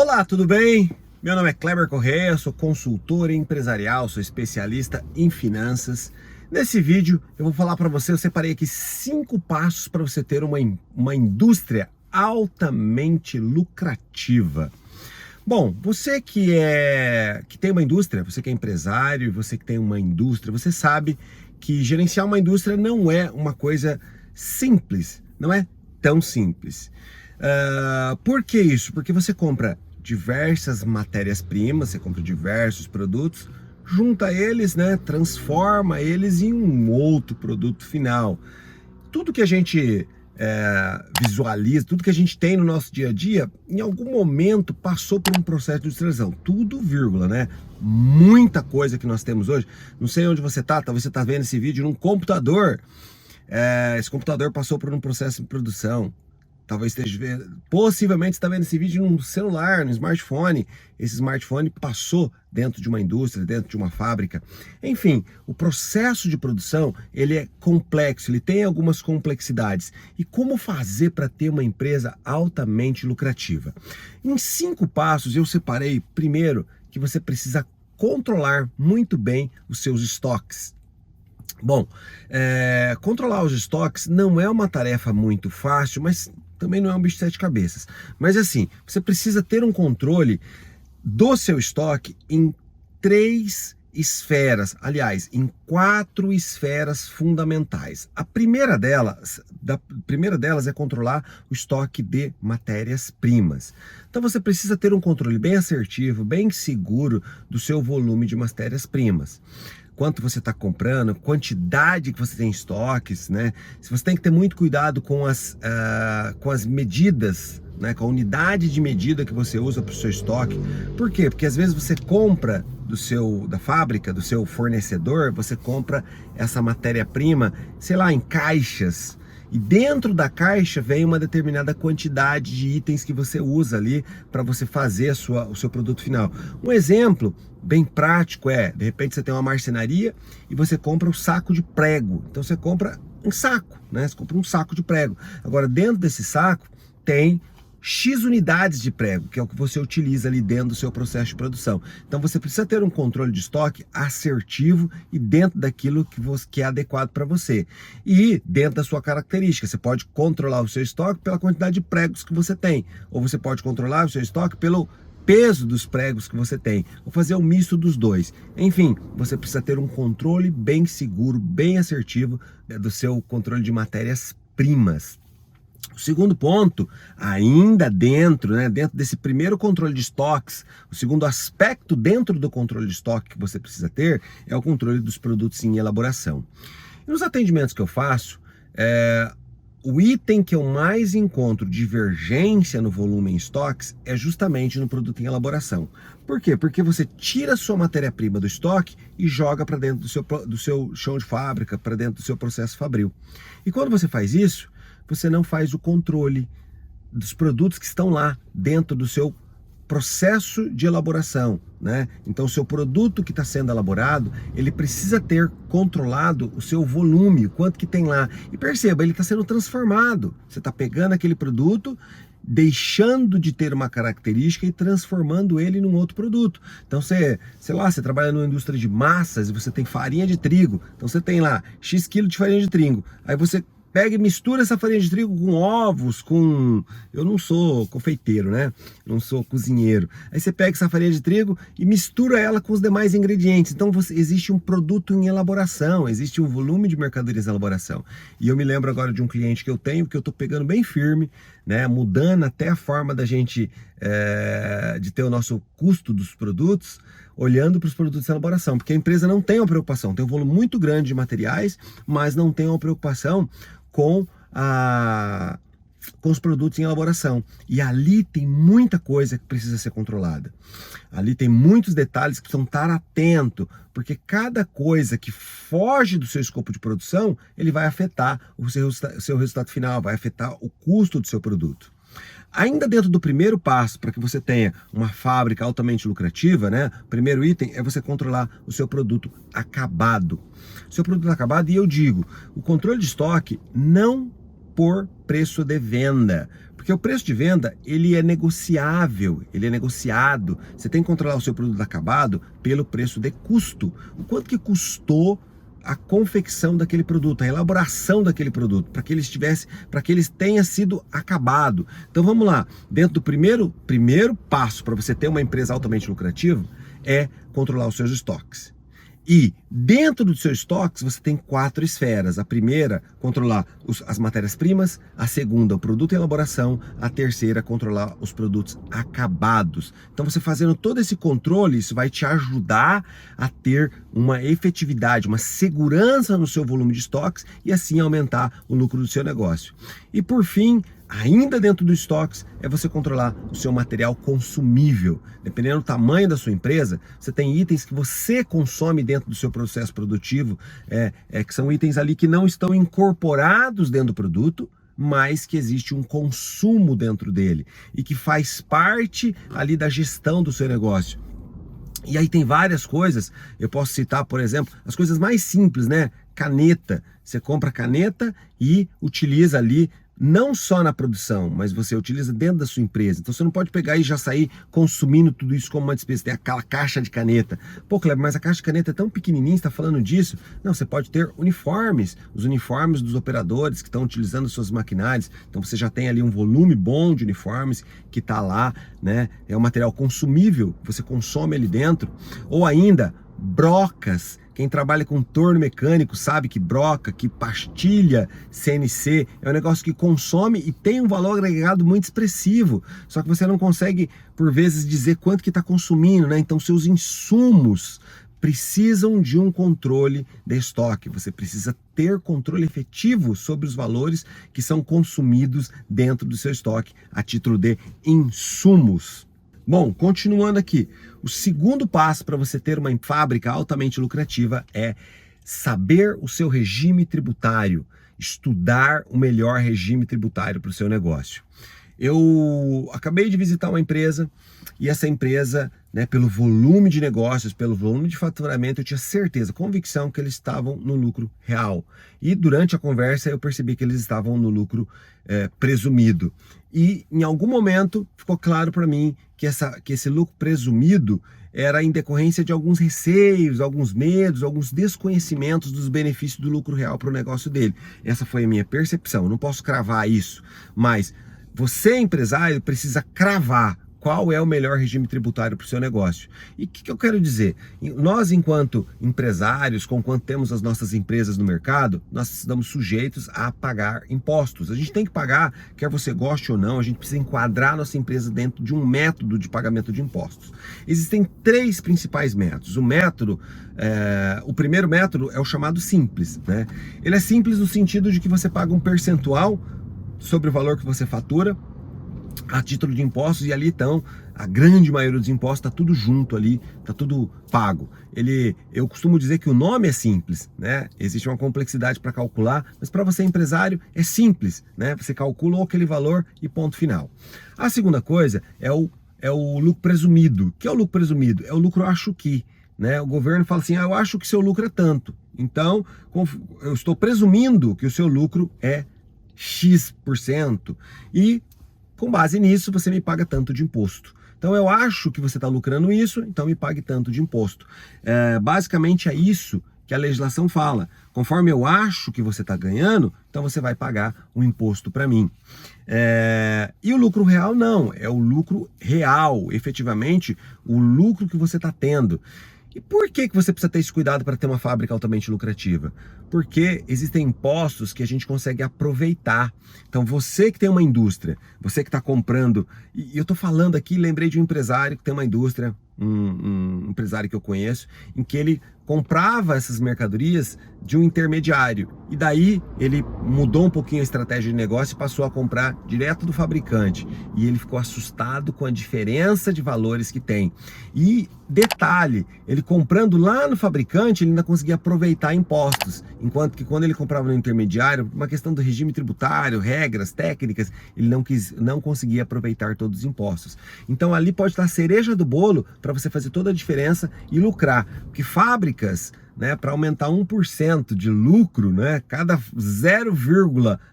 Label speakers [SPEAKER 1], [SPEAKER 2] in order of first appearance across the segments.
[SPEAKER 1] Olá, tudo bem? Meu nome é Kleber Correia, sou consultor empresarial, sou especialista em finanças. Nesse vídeo eu vou falar para você, eu separei aqui 5 passos para você ter uma indústria altamente lucrativa. Bom, você que tem uma indústria, você que é empresário, você que tem uma indústria, você sabe que gerenciar uma indústria não é uma coisa simples, não é tão simples. Por que isso? Porque você compra diversas matérias-primas, você compra diversos produtos, junta eles, né, transforma eles em um outro produto final. Tudo que a gente visualiza, tudo que a gente tem no nosso dia a dia, em algum momento passou por um processo de industrialização. Tudo, vírgula, né? Muita coisa que nós temos hoje. Não sei onde você está, talvez você está vendo esse vídeo num computador. Esse computador passou por um processo de produção. Talvez esteja vendo, possivelmente está vendo esse vídeo num celular, no smartphone. Esse smartphone passou dentro de uma indústria, dentro de uma fábrica. Enfim, o processo de produção, ele é complexo, ele tem algumas complexidades. E como fazer para ter uma empresa altamente lucrativa? Em 5 passos eu separei, primeiro, que você precisa controlar muito bem os seus estoques. Bom, controlar os estoques não é uma tarefa muito fácil, mas também não é um bicho de 7 cabeças. Mas assim, você precisa ter um controle do seu estoque em 3 esferas, aliás, em 4 esferas fundamentais. A primeira delas é controlar o estoque de matérias-primas. Então você precisa ter um controle bem assertivo, bem seguro do seu volume de matérias-primas. Quanto você está comprando, quantidade que você tem em estoques, né? Se você tem que ter muito cuidado com as medidas, né? Com a unidade de medida que você usa para o seu estoque. Por quê? Porque às vezes você compra da fábrica, do seu fornecedor, você compra essa matéria-prima, sei lá, em caixas. E dentro da caixa vem uma determinada quantidade de itens que você usa ali para você fazer o seu produto final. Um exemplo bem prático de repente você tem uma marcenaria e você compra um saco de prego. Então você compra um saco, né? Você compra um saco de prego. Agora dentro desse saco tem X unidades de prego, que é o que você utiliza ali dentro do seu processo de produção. Então você precisa ter um controle de estoque assertivo e dentro daquilo que é adequado para você. E dentro da sua característica, você pode controlar o seu estoque pela quantidade de pregos que você tem, ou você pode controlar o seu estoque pelo peso dos pregos que você tem, ou fazer um misto dos dois. Enfim, você precisa ter um controle bem seguro, bem assertivo do seu controle de matérias-primas. O segundo ponto, ainda dentro desse primeiro controle de estoques, o segundo aspecto dentro do controle de estoque que você precisa ter é o controle dos produtos em elaboração. E nos atendimentos que eu faço, o item que eu mais encontro divergência no volume em estoques é justamente no produto em elaboração. Por quê? Porque você tira a sua matéria-prima do estoque e joga para dentro do seu chão de fábrica, para dentro do seu processo fabril. E quando você faz isso, você não faz o controle dos produtos que estão lá dentro do seu processo de elaboração, né? Então o seu produto que está sendo elaborado, ele precisa ter controlado o seu volume, o quanto que tem lá. E perceba, ele está sendo transformado. Você está pegando aquele produto, deixando de ter uma característica e transformando ele num outro produto. Então você trabalha numa indústria de massas e você tem farinha de trigo. Então você tem lá X quilo de farinha de trigo. Aí você pega e mistura essa farinha de trigo com ovos, eu não sou confeiteiro, né? Não sou cozinheiro. Aí você pega essa farinha de trigo e mistura ela com os demais ingredientes. Então existe um produto em elaboração, existe um volume de mercadorias em elaboração. E eu me lembro agora de um cliente que eu tenho, que eu estou pegando bem firme, né? Mudando até a forma da gente de ter o nosso custo dos produtos, olhando para os produtos em elaboração, porque a empresa não tem uma preocupação, tem um volume muito grande de materiais, mas não tem uma preocupação com os produtos em elaboração. E ali tem muita coisa que precisa ser controlada. Ali tem muitos detalhes que precisam estar atento, porque cada coisa que foge do seu escopo de produção, ele vai afetar o seu resultado final, vai afetar o custo do seu produto. Ainda dentro do primeiro passo, para que você tenha uma fábrica altamente lucrativa, né? O primeiro item é você controlar o seu produto acabado. Seu produto acabado, e eu digo, o controle de estoque não por preço de venda. Porque Porque o preço de venda, ele é negociável, ele é negociado. Você tem que controlar o seu produto acabado pelo preço de custo. O quanto que custou a confecção daquele produto, a elaboração daquele produto, para que ele tenha sido acabado. Então vamos lá, dentro do primeiro passo para você ter uma empresa altamente lucrativa é controlar os seus estoques. E dentro dos seus estoques você tem 4 esferas. A primeira, controlar as matérias-primas. A segunda, o produto em elaboração. A terceira, controlar os produtos acabados. Então você fazendo todo esse controle, isso vai te ajudar a ter uma efetividade, uma segurança no seu volume de estoques e assim aumentar o lucro do seu negócio. E por fim, ainda dentro dos estoques, é você controlar o seu material consumível. Dependendo do tamanho da sua empresa, você tem itens que você consome dentro do seu processo produtivo, que são itens ali que não estão incorporados dentro do produto, mas que existe um consumo dentro dele e que faz parte ali da gestão do seu negócio. E aí tem várias coisas, eu posso citar, por exemplo, as coisas mais simples, né? Caneta, você compra caneta e utiliza ali não só na produção, mas você utiliza dentro da sua empresa. Então você não pode pegar e já sair consumindo tudo isso como uma despesa. Tem aquela caixa de caneta. Pô, Kleber, mas a caixa de caneta é tão pequenininha, você está falando disso? Não, você pode ter uniformes, os uniformes dos operadores que estão utilizando suas maquinários. Então você já tem ali um volume bom de uniformes que está lá, né? É um material consumível, você consome ali dentro. Ou ainda, brocas. Quem trabalha com torno mecânico sabe que broca, que pastilha CNC é um negócio que consome e tem um valor agregado muito expressivo. Só que você não consegue, por vezes, dizer quanto que está consumindo, né? Então, seus insumos precisam de um controle de estoque. Você precisa ter controle efetivo sobre os valores que são consumidos dentro do seu estoque a título de insumos. Bom, continuando aqui, o segundo passo para você ter uma fábrica altamente lucrativa é saber o seu regime tributário, estudar o melhor regime tributário para o seu negócio. Eu acabei de visitar uma empresa e essa empresa, né, pelo volume de negócios, pelo volume de faturamento, eu tinha certeza, convicção que eles estavam no lucro real. E durante a conversa eu percebi que eles estavam no lucro presumido. E em algum momento ficou claro para mim que esse lucro presumido era em decorrência de alguns receios, alguns medos, alguns desconhecimentos dos benefícios do lucro real para o negócio dele. Essa foi a minha percepção, eu não posso cravar isso, mas você, empresário, precisa cravar qual é o melhor regime tributário para o seu negócio. E o que eu quero dizer? Nós, enquanto empresários, enquanto temos as nossas empresas no mercado, nós estamos sujeitos a pagar impostos. A gente tem que pagar, quer você goste ou não, a gente precisa enquadrar nossa empresa dentro de um método de pagamento de impostos. Existem 3 principais métodos. O primeiro método é o chamado simples, né? Ele é simples no sentido de que você paga um percentual sobre o valor que você fatura a título de impostos, e ali então a grande maioria dos impostos está tudo junto ali, está tudo pago. Eu costumo dizer que o nome é simples, né? Existe uma complexidade para calcular, mas para você empresário é simples, né? Você calcula aquele valor e ponto final. A segunda coisa é o lucro presumido. O que é o lucro presumido? É o lucro acho que, né? O governo fala assim, eu acho que seu lucro é tanto, então eu estou presumindo que o seu lucro é X% e com base nisso você me paga tanto de imposto. Então eu acho que você está lucrando isso, então me pague tanto de imposto. Basicamente é isso que a legislação fala. Conforme eu acho que você está ganhando, então você vai pagar um imposto para mim. E o lucro real não, é o lucro real, efetivamente o lucro que você está tendo. E por que você precisa ter esse cuidado para ter uma fábrica altamente lucrativa? Porque existem impostos que a gente consegue aproveitar. Então você que tem uma indústria, você que está comprando, e eu estou falando aqui, lembrei de um empresário que tem uma indústria, um empresário que eu conheço, em que ele comprava essas mercadorias de um intermediário. E daí ele mudou um pouquinho a estratégia de negócio e passou a comprar direto do fabricante. E ele ficou assustado com a diferença de valores que tem. E detalhe, ele comprando lá no fabricante, ele ainda conseguia aproveitar impostos. Enquanto que quando ele comprava no intermediário, uma questão do regime tributário, regras, técnicas, ele não conseguia aproveitar todos os impostos. Então ali pode estar a cereja do bolo para você fazer toda a diferença e lucrar. Porque fábrica fábricas, né, para aumentar 1% de lucro, né, cada 0,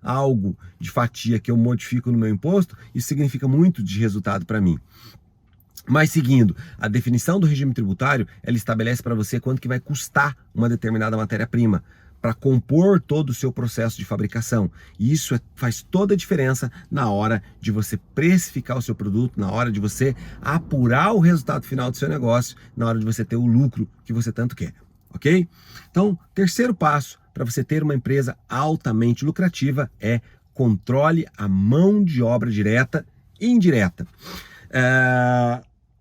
[SPEAKER 1] algo de fatia que eu modifico no meu imposto, isso significa muito de resultado para mim. Mas seguindo, a definição do regime tributário, ela estabelece para você quanto que vai custar uma determinada matéria-prima para compor todo o seu processo de fabricação. E isso faz toda a diferença na hora de você precificar o seu produto, na hora de você apurar o resultado final do seu negócio, na hora de você ter o lucro que você tanto quer, ok? Então, terceiro passo para você ter uma empresa altamente lucrativa é controle a mão de obra direta e indireta.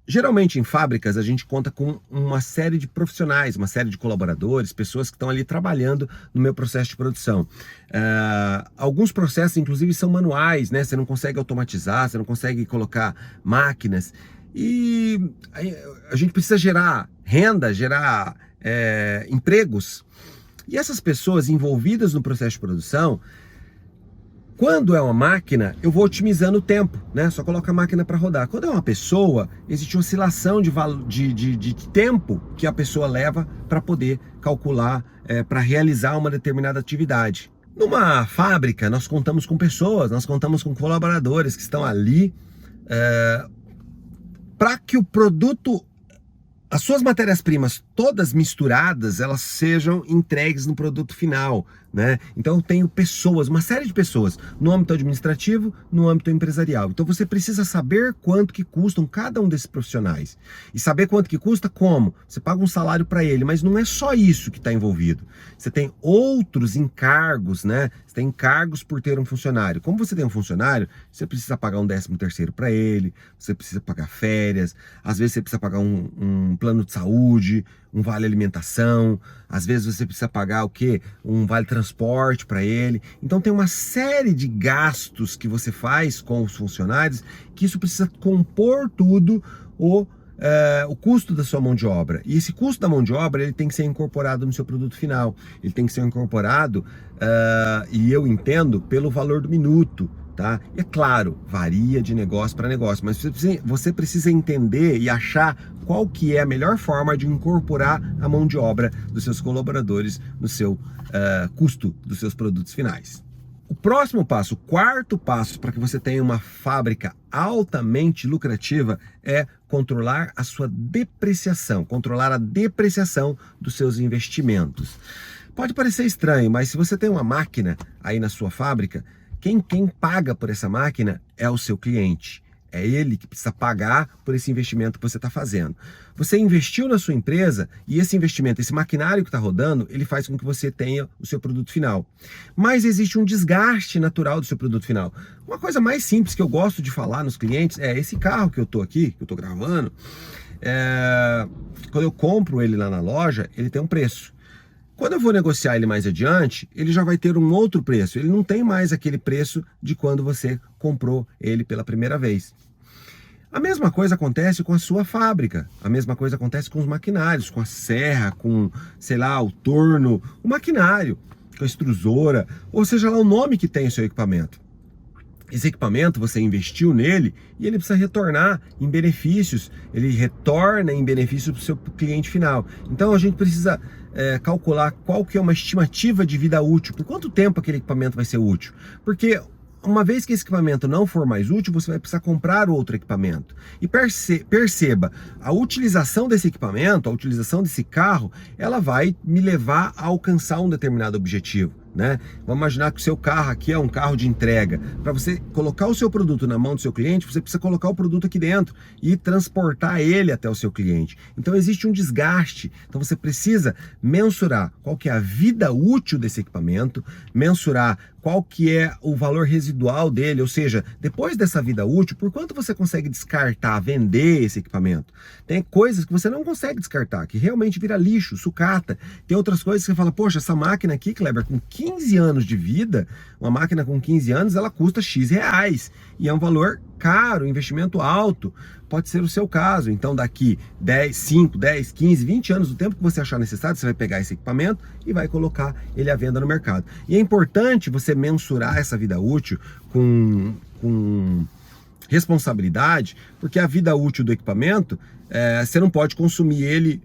[SPEAKER 1] Geralmente em fábricas a gente conta com uma série de profissionais, uma série de colaboradores, pessoas que estão ali trabalhando no meu processo de produção. Alguns processos inclusive são manuais, né? Você não consegue automatizar, você não consegue colocar máquinas. E a gente precisa gerar renda, gerar empregos. E essas pessoas envolvidas no processo de produção, quando é uma máquina, eu vou otimizando o tempo, né? Só coloco a máquina para rodar. Quando é uma pessoa, existe oscilação de tempo que a pessoa leva para poder calcular, para realizar uma determinada atividade. Numa fábrica, nós contamos com pessoas, nós contamos com colaboradores que estão ali para que o produto, as suas matérias-primas todas misturadas, elas sejam entregues no produto final, né? Então eu tenho pessoas, uma série de pessoas, no âmbito administrativo, no âmbito empresarial. Então você precisa saber quanto que custam cada um desses profissionais. E saber quanto que custa como? Você paga um salário para ele, mas não é só isso que está envolvido. Você tem outros encargos, né? Você tem encargos por ter um funcionário. Como você tem um funcionário, você precisa pagar um 13º para ele, você precisa pagar férias, às vezes você precisa pagar um plano de saúde, um vale alimentação, às vezes você precisa pagar o quê? Um vale transporte para ele. Então tem uma série de gastos que você faz com os funcionários que isso precisa compor tudo o custo da sua mão de obra. E esse custo da mão de obra ele tem que ser incorporado no seu produto final. Ele tem que ser incorporado, e eu entendo, pelo valor do minuto. Tá? E é claro, varia de negócio para negócio, mas você precisa entender e achar qual que é a melhor forma de incorporar a mão de obra dos seus colaboradores no seu custo dos seus produtos finais. O próximo passo, o quarto passo para que você tenha uma fábrica altamente lucrativa é controlar a sua depreciação, controlar a depreciação dos seus investimentos. Pode parecer estranho, mas se você tem uma máquina aí na sua fábrica, quem paga por essa máquina é o seu cliente. É ele que precisa pagar por esse investimento que você está fazendo. Você investiu na sua empresa e esse investimento, esse maquinário que está rodando, ele faz com que você tenha o seu produto final. Mas existe um desgaste natural do seu produto final. Uma coisa mais simples que eu gosto de falar nos clientes é esse carro que eu estou aqui, que eu estou gravando, quando eu compro ele lá na loja, ele tem um preço. Quando eu vou negociar ele mais adiante, ele já vai ter um outro preço. Ele não tem mais aquele preço de quando você comprou ele pela primeira vez. A mesma coisa acontece com a sua fábrica. A mesma coisa acontece com os maquinários, com a serra, com, sei lá, o torno, o maquinário, com a extrusora, ou seja lá o nome que tem o seu equipamento. Esse equipamento, você investiu nele e ele precisa retornar em benefícios. Ele retorna em benefícios para o seu cliente final. Então a gente precisa calcular qual que é uma estimativa de vida útil. Por quanto tempo aquele equipamento vai ser útil? Porque uma vez que esse equipamento não for mais útil, você vai precisar comprar outro equipamento. E perceba, a utilização desse equipamento, a utilização desse carro, ela vai me levar a alcançar um determinado objetivo. Né? Vamos imaginar que o seu carro aqui é um carro de entrega. Para você colocar o seu produto na mão do seu cliente, você precisa colocar o produto aqui dentro e transportar ele até o seu cliente. Então existe um desgaste. Então você precisa mensurar qual que é a vida útil desse equipamento, mensurar qual que é o valor residual dele, ou seja, depois dessa vida útil, por quanto você consegue descartar, vender esse equipamento. Tem coisas que você não consegue descartar, que realmente vira lixo, sucata. Tem outras coisas que você fala, poxa, essa máquina aqui, Kleber, com 15 anos de vida, uma máquina com 15 anos, ela custa X reais. E é um valor caro, investimento alto. Pode ser o seu caso. Então daqui 5, 10, 15, 20 anos, do tempo que você achar necessário, você vai pegar esse equipamento e vai colocar ele à venda no mercado. E é importante você mensurar essa vida útil com responsabilidade, porque a vida útil do equipamento, você não pode consumir ele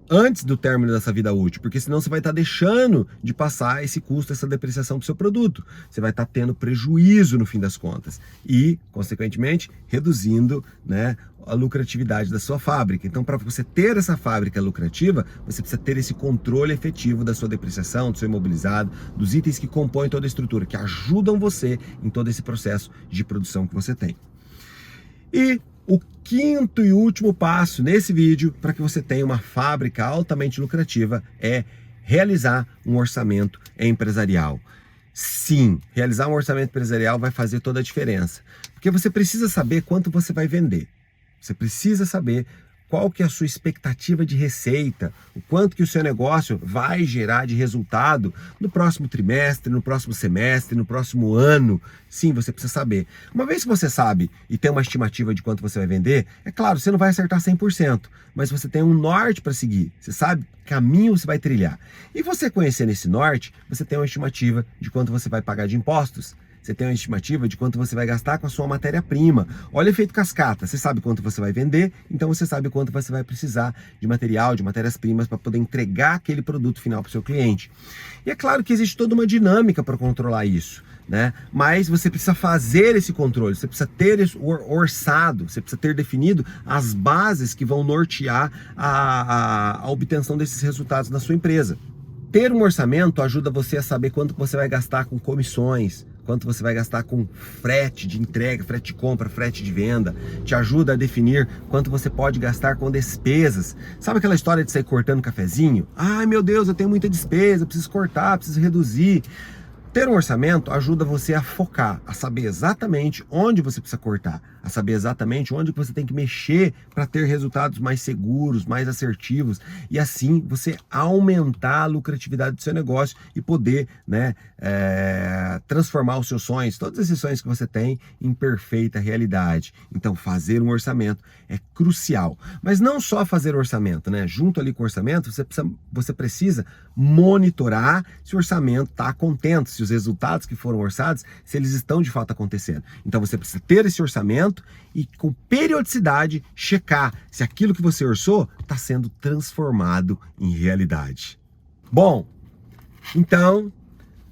[SPEAKER 1] antes do término dessa vida útil, porque senão você vai estar deixando de passar esse custo, essa depreciação para o seu produto. Você vai estar tendo prejuízo no fim das contas e, consequentemente, reduzindo, né, a lucratividade da sua fábrica. Então, para você ter essa fábrica lucrativa, você precisa ter esse controle efetivo da sua depreciação, do seu imobilizado, dos itens que compõem toda a estrutura, que ajudam você em todo esse processo de produção que você tem. E o quinto e último passo nesse vídeo para que você tenha uma fábrica altamente lucrativa é realizar um orçamento empresarial. Sim, realizar um orçamento empresarial vai fazer toda a diferença, porque você precisa saber quanto você vai vender. Você precisa saber qual que é a sua expectativa de receita, o quanto que o seu negócio vai gerar de resultado no próximo trimestre, no próximo semestre, no próximo ano. Sim, você precisa saber. Uma vez que você sabe e tem uma estimativa de quanto você vai vender, é claro, você não vai acertar 100%, mas você tem um norte para seguir. Você sabe que caminho você vai trilhar. E você conhecendo esse norte, você tem uma estimativa de quanto você vai pagar de impostos. Você tem uma estimativa de quanto você vai gastar com a sua matéria-prima. Olha o efeito cascata. Você sabe quanto você vai vender, então você sabe quanto você vai precisar de material, de matérias-primas para poder entregar aquele produto final para o seu cliente. E é claro que existe toda uma dinâmica para controlar isso, né? Mas você precisa fazer esse controle, você precisa ter isso orçado, você precisa ter definido as bases que vão nortear a obtenção desses resultados na sua empresa. Ter um orçamento ajuda você a saber quanto você vai gastar com comissões, quanto você vai gastar com frete de entrega, frete de compra, frete de venda. Te ajuda a definir quanto você pode gastar com despesas. Sabe aquela história de sair cortando cafezinho? Ai meu Deus, eu tenho muita despesa, preciso cortar, preciso reduzir. Ter um orçamento ajuda você a focar, a saber exatamente onde você precisa cortar, a saber exatamente onde você tem que mexer para ter resultados mais seguros, mais assertivos, e assim você aumentar a lucratividade do seu negócio e poder, né, transformar os seus sonhos, todos esses sonhos que você tem, em perfeita realidade. Então fazer um orçamento é crucial, mas não só fazer orçamento, né? Junto ali com o orçamento, você precisa monitorar se o orçamento está contente, se os resultados que foram orçados, se eles estão de fato acontecendo. Então você precisa ter esse orçamento e com periodicidade checar se aquilo que você orçou está sendo transformado em realidade. Bom, então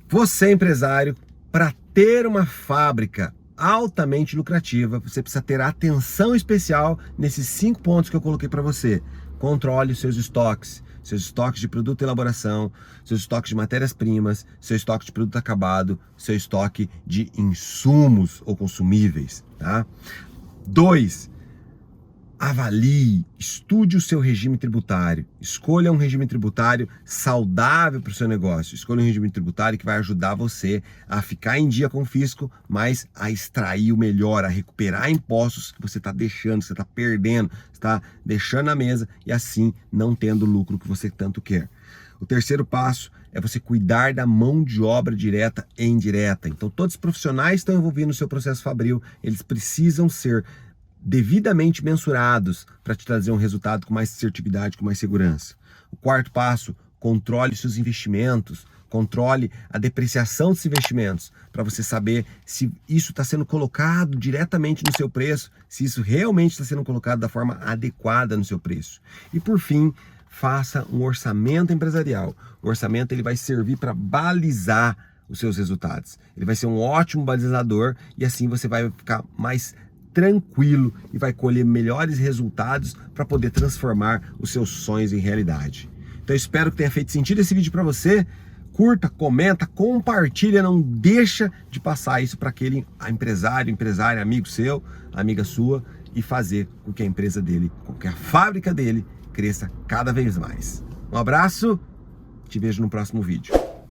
[SPEAKER 1] você empresário, para ter uma fábrica altamente lucrativa, você precisa ter atenção especial nesses 5 pontos que eu coloquei para você. Controle os seus estoques de produto e elaboração, seus estoques de matérias-primas, seu estoque de produto acabado, seu estoque de insumos ou consumíveis, tá? 2. Avalie, estude o seu regime tributário, escolha um regime tributário saudável para o seu negócio, escolha um regime tributário que vai ajudar você a ficar em dia com o fisco, mas a extrair o melhor, a recuperar impostos que você está deixando, que você está perdendo, está deixando na mesa e assim não tendo o lucro que você tanto quer. O terceiro passo é você cuidar da mão de obra direta e indireta. Então todos os profissionais que estão envolvidos no seu processo fabril, eles precisam ser devidamente mensurados para te trazer um resultado com mais assertividade, com mais segurança. O quarto passo, controle seus investimentos, controle a depreciação dos investimentos, para você saber se isso está sendo colocado diretamente no seu preço, se isso realmente está sendo colocado da forma adequada no seu preço. E por fim, faça um orçamento empresarial. O orçamento ele vai servir para balizar os seus resultados. Ele vai ser um ótimo balizador e assim você vai ficar mais tranquilo e vai colher melhores resultados para poder transformar os seus sonhos em realidade. Então eu espero que tenha feito sentido esse vídeo para você. Curta, comenta, compartilha, não deixa de passar isso para aquele empresário, amigo seu, amiga sua e fazer com que a empresa dele, com que a fábrica dele cresça cada vez mais. Um abraço, te vejo no próximo vídeo.